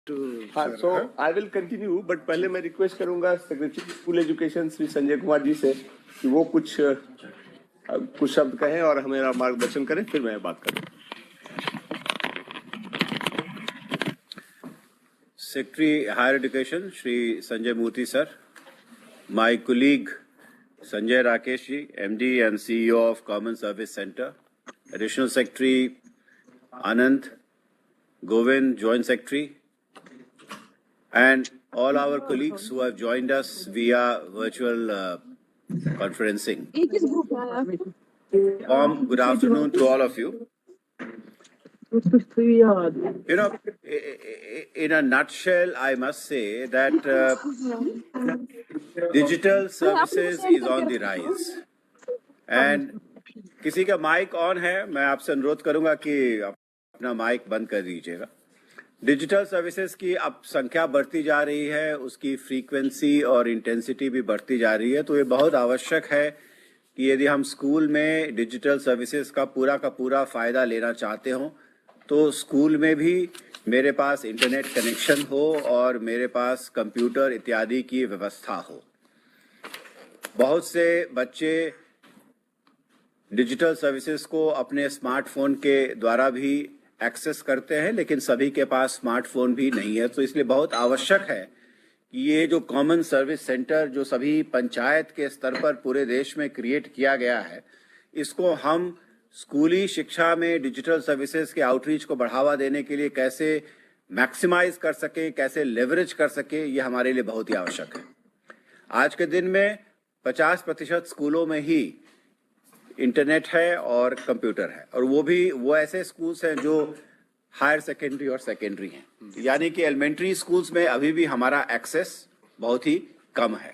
हाँ, so I will continue, but पहले मैं रिक्वेस्ट करूंगा secretary school education Shri Sanjay Kumar ji से कि वो कुछ शब्द कहें और हमें मार्गदर्शन करें, फिर मैं बात करूं। Secretary Higher Education Shri Sanjay Murthy sir, my colleague Sanjay Rakesh ji, MD and CEO of Common Service Center, Additional Secretary Anand, Govind, Joint Secretary, and all our colleagues who have joined us via virtual conferencing. Warm good afternoon to all of you. You know, in a nutshell, I must say that digital services is on the rise. And किसी का mic on है, मैं आपसे अनुरोध करूंगा कि अपना mic बंद कर दीजिएगा। डिजिटल सर्विसेज की अब संख्या बढ़ती जा रही है, उसकी फ्रीक्वेंसी और इंटेंसिटी भी बढ़ती जा रही है, तो ये बहुत आवश्यक है कि यदि हम स्कूल में डिजिटल सर्विसेज का पूरा फायदा लेना चाहते हों तो स्कूल में भी मेरे पास इंटरनेट कनेक्शन हो और मेरे पास कंप्यूटर इत्यादि की व्यवस्था हो। बहुत से बच्चे डिजिटल सर्विसेज को अपने स्मार्टफोन के द्वारा भी एक्सेस करते हैं, लेकिन सभी के पास स्मार्टफोन भी नहीं है, तो इसलिए बहुत आवश्यक है कि ये जो कॉमन सर्विस सेंटर जो सभी पंचायत के स्तर पर पूरे देश में क्रिएट किया गया है, इसको हम स्कूली शिक्षा में डिजिटल सर्विसेज के आउटरीच को बढ़ावा देने के लिए कैसे मैक्सिमाइज कर सके, कैसे लेवरेज कर सके, ये हमारे लिए बहुत ही आवश्यक है। आज के दिन में 50% स्कूलों में ही इंटरनेट है और कंप्यूटर है, और वो ऐसे स्कूल्स हैं जो हायर सेकेंडरी और सेकेंडरी हैं, यानी कि एलिमेंट्री स्कूल्स में अभी भी हमारा एक्सेस बहुत ही कम है।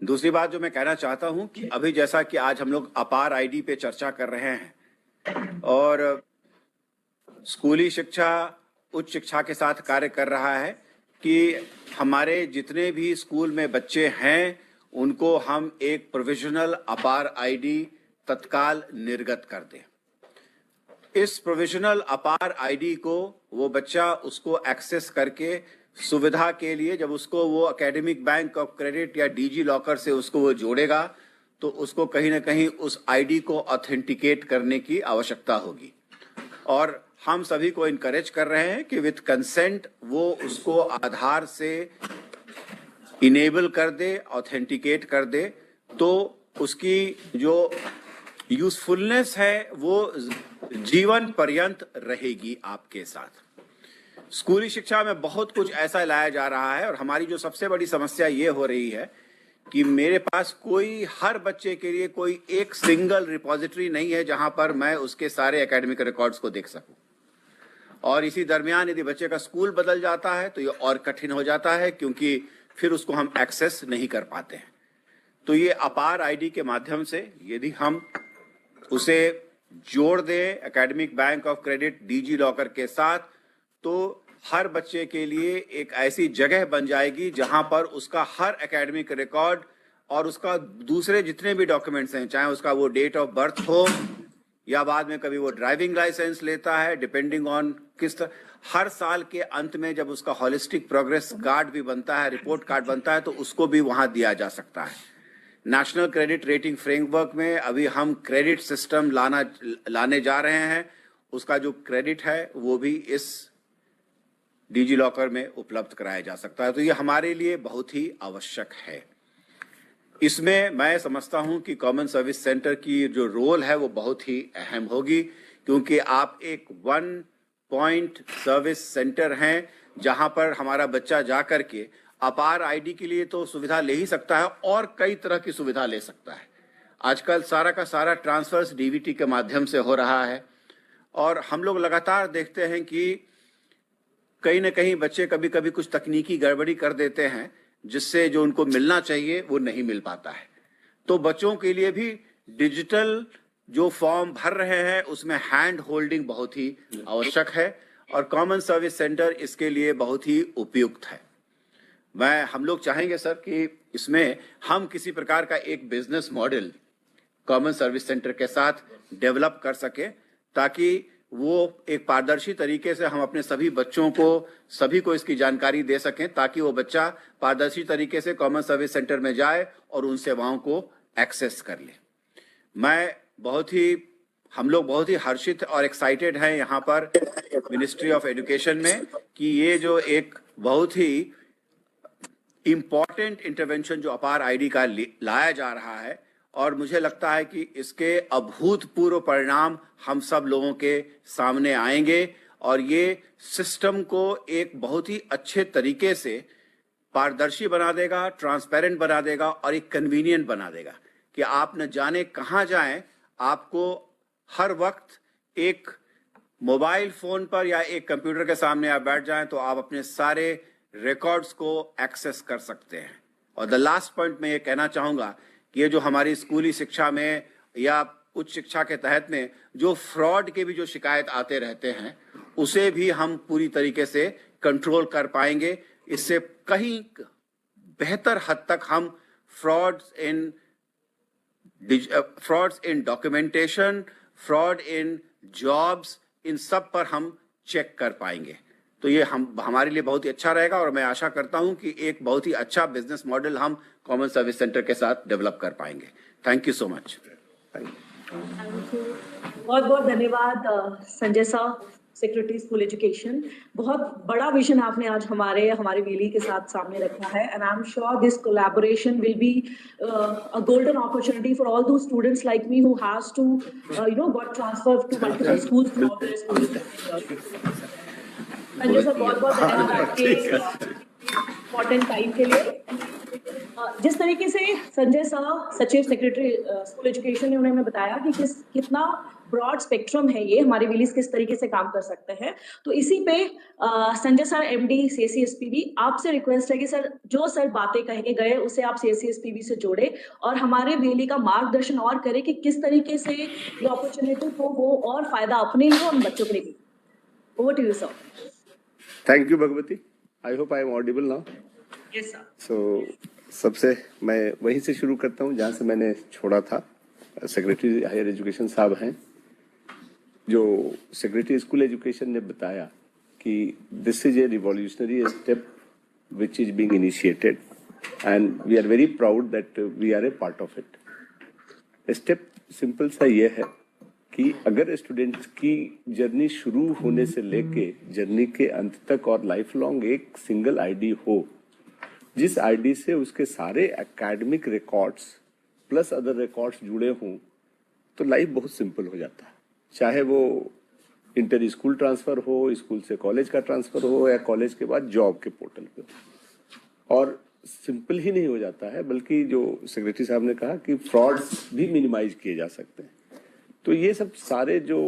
दूसरी बात जो मैं कहना चाहता हूं कि अभी जैसा कि आज हम लोग अपार आईडी पे चर्चा कर रहे हैं और स्कूली शिक्षा उच्च शिक्षा के साथ कार्य कर रहा है कि हमारे जितने भी स्कूल में बच्चे हैं उनको हम एक प्रोविजनल अपार आईडी तत्काल निर्गत कर दें। इस प्रोविजनल अपार आईडी को वो बच्चा उसको एक्सेस करके सुविधा के लिए जब उसको वो एकेडमिक बैंक ऑफ क्रेडिट या डीजी लॉकर से उसको वो जोड़ेगा तो उसको कहीं ना कहीं उस आईडी को ऑथेंटिकेट करने की आवश्यकता होगी, और हम सभी को इनकरेज कर रहे हैं कि विथ कंसेंट वो उसको आधार से इनेबल कर दे, ऑथेंटिकेट कर दे, तो उसकी जो यूजफुलनेस है वो जीवन पर्यंत रहेगी आपके साथ। स्कूली शिक्षा में बहुत कुछ ऐसा लाया जा रहा है और हमारी जो सबसे बड़ी समस्या ये हो रही है कि मेरे पास हर बच्चे के लिए कोई एक सिंगल रिपोजिटरी नहीं है जहां पर मैं उसके सारे एकेडमिक रिकॉर्ड्स को देख सकूं, और इसी दरमियान यदि बच्चे का स्कूल बदल जाता है तो ये और कठिन हो जाता है क्योंकि फिर उसको हम एक्सेस नहीं कर पाते हैं। तो ये अपार आईडी के माध्यम से यदि हम उसे जोड़ दें academic bank of credit DG locker के साथ, तो हर बच्चे के लिए एक ऐसी जगह बन जाएगी जहां पर उसका हर एकेडमिक रिकॉर्ड और उसका दूसरे जितने भी डॉक्यूमेंट्स हैं, चाहे उसका वो डेट ऑफ बर्थ हो या बाद में कभी वो ड्राइविंग लाइसेंस लेता है, डिपेंडिंग ऑन किस तरह, हर साल के अंत में जब उसका होलिस्टिक प्रोग्रेस कार्ड भी बनता है, रिपोर्ट कार्ड बनता है, तो उसको भी वहां दिया जा सकता है। नेशनल क्रेडिट रेटिंग फ्रेमवर्क में अभी हम क्रेडिट सिस्टम लाने जा रहे हैं, उसका जो क्रेडिट है वो भी इस डिजी लॉकर में उपलब्ध कराया जा सकता है, तो ये हमारे लिए बहुत ही आवश्यक है। इसमें मैं समझता हूं कि कॉमन सर्विस सेंटर की जो रोल है वो बहुत ही अहम होगी, क्योंकि आप एक वन पॉइंट सर्विस सेंटर हैं जहां पर हमारा बच्चा जाकर के अपार आईडी के लिए तो सुविधा ले ही सकता है और कई तरह की सुविधा ले सकता है। आजकल सारा का सारा ट्रांसफर्स डीबीटी के माध्यम से हो रहा है, और हम लोग लगातार देखते हैं कि कहीं ना कहीं बच्चे कभी कभी कुछ तकनीकी गड़बड़ी कर देते हैं जिससे जो उनको मिलना चाहिए वो नहीं मिल पाता है। तो बच्चों के लिए भी डिजिटल जो फॉर्म भर रहे हैं उसमें हैंड होल्डिंग बहुत ही आवश्यक है, और कॉमन सर्विस सेंटर इसके लिए बहुत ही उपयुक्त है। हम लोग चाहेंगे सर कि इसमें हम किसी प्रकार का एक business model common service centre के साथ डेवलप कर सके, ताकि वो एक पारदर्शी तरीके से हम अपने सभी बच्चों को, सभी को इसकी जानकारी दे सकें, ताकि वो बच्चा पारदर्शी तरीके से कॉमन सर्विस सेंटर में जाए और उन सेवाओं को एक्सेस कर ले। हम लोग बहुत ही हर्षित और एक्साइटेड हैं यहाँ पर मिनिस्ट्री ऑफ एजुकेशन में कि ये जो एक बहुत ही इम्पॉर्टेंट इंटरवेंशन जो अपार आईडी का लाया जा रहा है, और मुझे लगता है कि इसके अभूतपूर्व परिणाम हम सब लोगों के सामने आएंगे और ये सिस्टम को एक बहुत ही अच्छे तरीके से पारदर्शी बना देगा, ट्रांसपेरेंट बना देगा और एक कन्वीनियंट बना देगा कि आप न जाने कहाँ जाएं, आपको हर वक्त एक मोबाइल फोन पर या एक कंप्यूटर के सामने आप बैठ जाएं तो आप अपने सारे रिकॉर्ड्स को एक्सेस कर सकते हैं। और द लास्ट पॉइंट मैं ये कहना चाहूँगा कि ये जो हमारी स्कूली शिक्षा में या उच्च शिक्षा के तहत में जो फ्रॉड के भी जो शिकायत आते रहते हैं, उसे भी हम पूरी तरीके से कंट्रोल कर पाएंगे। इससे कहीं बेहतर हद तक हम frauds in documentation, fraud in jobs, इन सब पर हम चेक कर पाएंगे। तो ये हमारे लिए बहुत ही अच्छा रहेगा और मैं आशा करता हूं कि एक बहुत ही अच्छा बिजनेस मॉडल हम कॉमन सर्विस सेंटर के साथ डेवलप कर पाएंगे। Thank you so much. बहुत बहुत धन्यवाद Sanjay sir, secretary school education. बहुत बड़ा विजन आपने आज हमारे वीली के साथ सामने रखा है, and I am sure this collaboration will be a golden opportunity for all the students like me who has to got transfer to multiple schools through their school. Sanjay sir, बहुत बहुत धन्यवाद आपके इम्पोर्टेंट टाइम के लिए। जिस तरीके से Sanjay sir, सचिव सेक्रेटरी स्कूल एजुकेशन ने उन्होंने बताया कि कितना ब्रॉड स्पेक्ट्रम है ये, हमारे विलीज किस तरीके से काम कर सकते हैं, तो इसी पे संजय सर एमडी CSCSPB, आपसे रिक्वेस्ट है कि सर जो सर बातें कह के गए उसे आप CSCSPB से जोड़े और हमारे विली का मार्गदर्शन और करें कि किस तरीके से ये अपॉर्चुनिटी को वो और फायदा अपने लिए और बच्चों के लिए भी। Over to you sir. Thank you Bhagwati. I hope I am audible now. Yes sir. So सबसे मैं वहीं से शुरू करता हूँ जहाँ से मैंने छोड़ा था। सेक्रेटरी हायर एजुकेशन साहब हैं, जो सेक्रेटरी स्कूल एजुकेशन ने बताया कि this is a revolutionary step which is being initiated and we are very proud that we are a part of it. Step simple सा ये है कि अगर स्टूडेंट्स की जर्नी शुरू होने से लेके जर्नी के अंत तक और लाइफ लॉन्ग एक सिंगल आईडी हो, जिस आईडी से उसके सारे academic records plus other records जुड़े हों, तो लाइफ बहुत सिंपल हो जाता है। चाहे वो इंटर स्कूल ट्रांसफर हो, स्कूल से कॉलेज का ट्रांसफर हो, या कॉलेज के बाद जॉब के पोर्टल पे हो। और सिंपल ही नहीं हो जाता है, बल्कि जो सेक्रेटरी साहब ने कहा कि फ्रॉड्स भी मिनिमाइज किए जा सकते हैं। तो ये सब सारे जो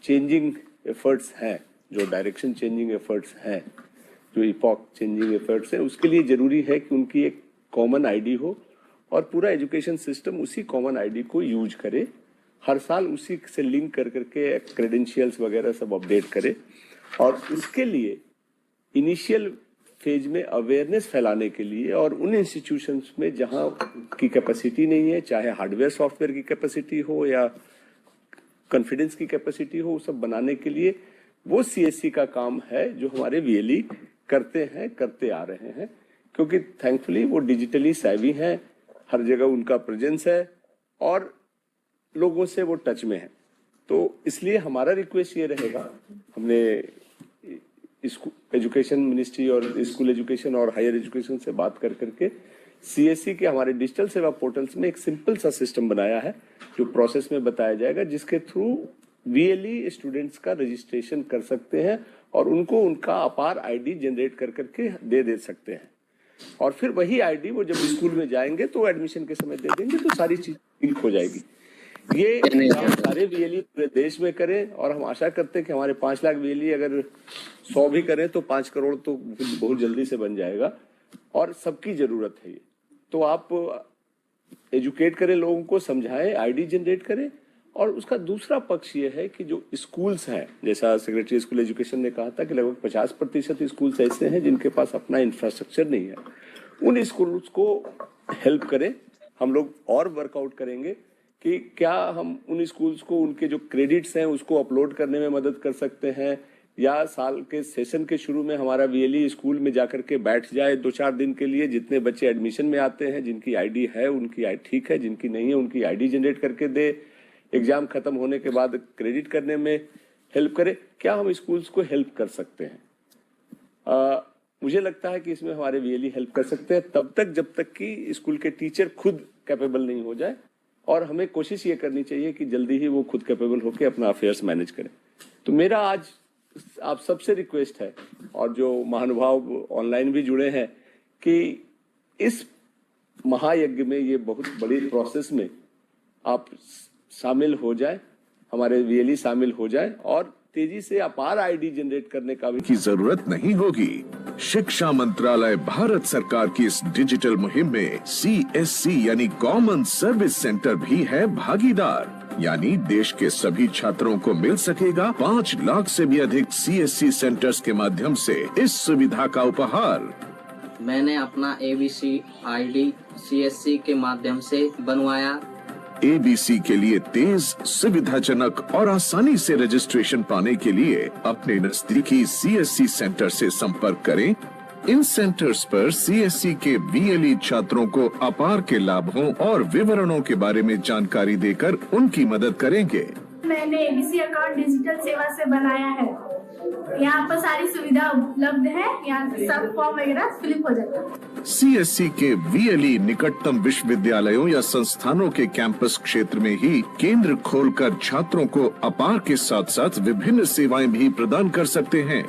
चेंजिंग एफर्ट्स हैं, जो डायरेक्शन चेंजिंग एफर्ट्स हैं, जो इपॉक चेंजिंग एफर्ट्स हैं, उसके लिए जरूरी है कि उनकी एक कॉमन आईडी हो और पूरा एजुकेशन सिस्टम उसी कॉमन आईडी को यूज करे, हर साल उसी से लिंक कर करके क्रेडेंशियल्स वगैरह सब अपडेट करे। और इसके लिए इनिशियल फेज में अवेयरनेस फैलाने के लिए और उन इंस्टीट्यूशंस में जहां की कैपेसिटी नहीं है, चाहे हार्डवेयर सॉफ्टवेयर की कैपेसिटी हो या कॉन्फिडेंस की कैपेसिटी हो, सब बनाने के लिए वो CSC का काम है जो हमारे VLE करते आ रहे हैं, क्योंकि थैंकफुली वो डिजिटली savvy हैं, हर जगह उनका प्रेजेंस है और लोगों से वो टच में है। तो इसलिए हमारा रिक्वेस्ट ये रहेगा, हमने एजुकेशन मिनिस्ट्री और स्कूल एजुकेशन और हायर एजुकेशन से बात कर करके CSC के हमारे डिजिटल सेवा पोर्टल्स में एक सिंपल सा सिस्टम बनाया है जो प्रोसेस में बताया जाएगा, जिसके थ्रू VLE स्टूडेंट्स का रजिस्ट्रेशन कर सकते हैं और उनको उनका अपार आईडी जनरेट कर करके दे सकते हैं। और फिर वही आईडी वो जब स्कूल में जाएंगे तो एडमिशन के समय दे देंगे, तो सारी चीज लिंक हो जाएगी। ये काम सारे VLE पूरे देश में करें और हम आशा करते हैं कि हमारे 5 लाख VLE अगर 100 भी करें तो 5 करोड़ तो बहुत जल्दी से बन जाएगा और सबकी जरूरत है ये। तो आप एजुकेट करें, लोगों को समझाएं, आईडी जनरेट करें। और उसका दूसरा पक्ष ये है कि जो स्कूल्स हैं, जैसा सेक्रेटरी स्कूल एजुकेशन ने कहा था कि लगभग 50% स्कूल्स ऐसे हैं जिनके पास अपना इंफ्रास्ट्रक्चर नहीं है, उन स्कूल्स को हेल्प करें। हम लोग और वर्कआउट करेंगे कि क्या हम उन स्कूल्स को उनके जो क्रेडिट्स हैं उसको अपलोड करने में मदद कर सकते हैं, या साल के सेशन के शुरू में हमारा वीएलई स्कूल में जाकर के बैठ जाए 2-4 दिन के लिए, जितने बच्चे एडमिशन में आते हैं जिनकी आईडी है उनकी आईडी ठीक है, जिनकी नहीं है उनकी आईडी जनरेट करके दे, एग्जाम खत्म होने के बाद क्रेडिट करने में हेल्प करे। क्या हम स्कूल्स को हेल्प कर सकते हैं? मुझे लगता है कि इसमें हमारे वीएलई हेल्प कर सकते हैं तब तक जब तक कि स्कूल के टीचर खुद कैपेबल नहीं हो जाए, और हमें कोशिश ये करनी चाहिए कि जल्दी ही वो खुद कैपेबल होकर अपना अफेयर्स मैनेज करें। तो मेरा आज आप सबसे रिक्वेस्ट है, और जो महानुभाव ऑनलाइन भी जुड़े हैं, कि इस महायज्ञ में, ये बहुत बड़ी प्रोसेस में आप शामिल हो जाए, हमारे वीएलई शामिल हो जाए, और तेजी से अपार आईडी जनरेट करने का भी की जरूरत नहीं होगी। शिक्षा मंत्रालय भारत सरकार की इस डिजिटल मुहिम में CSC यानी कॉमन सर्विस सेंटर भी है भागीदार, यानी देश के सभी छात्रों को मिल सकेगा 5 लाख से भी अधिक CSC सेंटर्स के माध्यम से इस सुविधा का उपहार। मैंने अपना ABC ID CSC के माध्यम से बनवाया। ABC के लिए तेज, सुविधाजनक और आसानी से रजिस्ट्रेशन पाने के लिए अपने नजदीकी CSC सेंटर से संपर्क करें। इन सेंटर्स पर CSC के VLE छात्रों को अपार के लाभों और विवरणों के बारे में जानकारी देकर उनकी मदद करेंगे। मैंने ABC अकाउंट डिजिटल सेवा से बनाया है। यहाँ पर सारी सुविधा उपलब्ध है, यहाँ सब फॉर्म वगैरह फिलअप हो जाता है। CSC के VLE निकटतम विश्वविद्यालयों या संस्थानों के कैंपस क्षेत्र में ही केंद्र खोलकर छात्रों को अपार के साथ साथ विभिन्न सेवाएं भी प्रदान कर सकते हैं।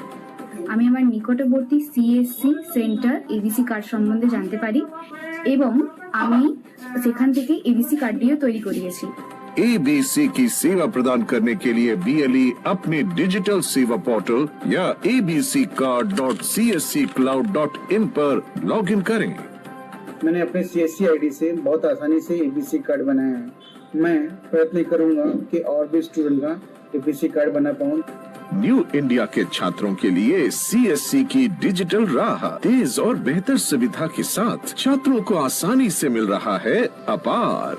আমি আমার নিকটবর্তী CSC সেন্টার ABC কার্ড সম্বন্ধে জানতে পারি এবং আমি সেখান থেকে ABC কার্ডটিও তৈরি করিয়েছি। ABC की सेवा प्रदान करने के लिए VLE अपने डिजिटल सेवा पोर्टल या abccard.csccloud.in पर लॉगिन करें। मैंने अपने CSC आईडी से बहुत आसानी से ABC कार्ड बनाया है। मैं प्रयत्न करूंगा कि और भी स्टूडेंट का ABC कार्ड बना पाऊं। न्यू इंडिया के छात्रों के लिए CSC की डिजिटल राह तेज और बेहतर सुविधा के साथ छात्रों को आसानी से मिल रहा है अपार।